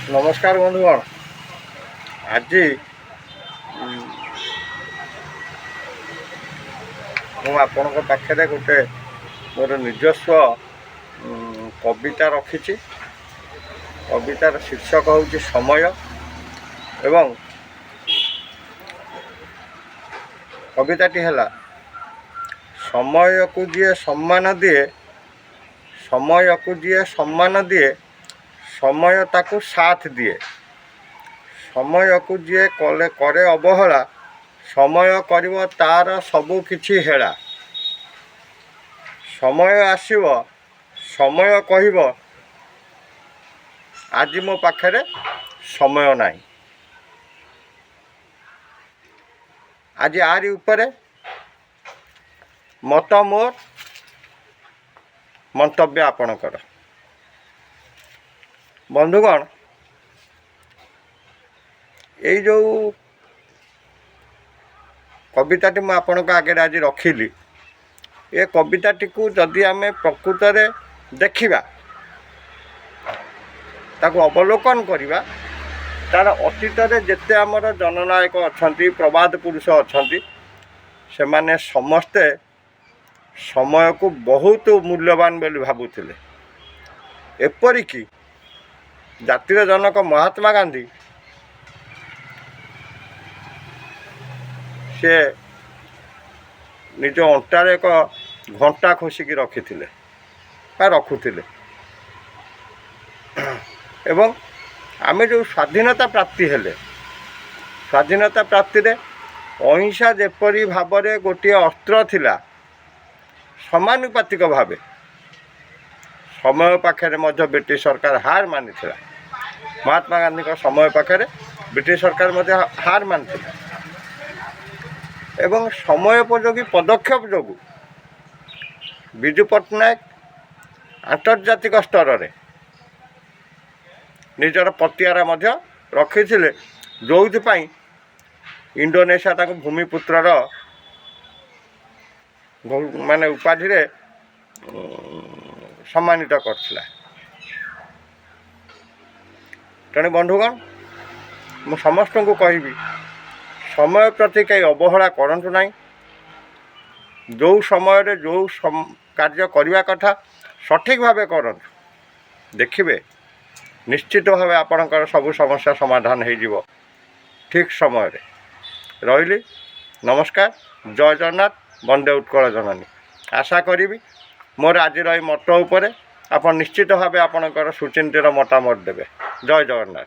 नमस्कार बंधुगण। आज मुझे पाखे गोटे मोर निजस्व कविता रखी। कवितार शीर्षक हूँ समय। एवं कविताटी है समय को जी सम्मान दिए, समय को जी सम्मान दिए, समय ताकू साथ दिए। समय को जी कले करे अवहेला, समय करिवो तार सबु किछि हेला। समय आसीबो, समय कहिबो आज मो पाखरे समय नाही। आज आरी उपरे मत मोर मंतव्य आपणकर। बंधुगण, ये जो कविताटी मैं आपणक आगे आज रखिली, ये कविताटी को जदि आम प्रकृत रे देखिबा, ताको अवलोकन करिबा, तार अतीत रे जेते आमर जननायक अछंती, प्रवाद पुरुष अछंती, से माने समस्ते समय को बहुत मूल्यवान बोली भाबुथिले। एपरिकी जातिर जनक महात्मा गांधी से निज अंटार एक घंटा खोसिकी रखिथिले बा रखुथिले। एवं आमे जो स्वाधीनता प्राप्ति हेले, स्वाधीनता प्राप्ति रे अहिंसा जेपरी भावरे गोटे अस्त्र थिला, समानुपातिक भावे समय पाखे मध्य ब्रिटिश सरकार हार मानी थिला। महात्मा गांधी का समय पाखे ब्रिटिश सरकार मध्य हार मानी थिला। एवं समयोपयोगी पदक्षेप जो विजु पट्टनायक आंतर्जातिक स्तर रे निजर पतियारा मध्य रखिथिले, जोइथिपाई इंडोनेशिया ताको भूमिपुत्रर माने उपाधि रे सम्मानित करथिला। तेणु बंधुगण, मु समस्त को कहबी समय प्रति कई अवहेला करंतु नहीं। जो समय रे जो कार्य करने कथा सठिक भावे करंतु, देखिबे निश्चित भावे आपणकर सबु समस्या समाधान हो जिवो ठीक समय रे। रहिली, नमस्कार, जय जगन्नाथ, वंदे उत्कल जननी। आशा करी मोर आज मत उपरे आप निश्चित भावे आपणकर सुचिंतिर मतामत देवे। जय जगन्नाथ।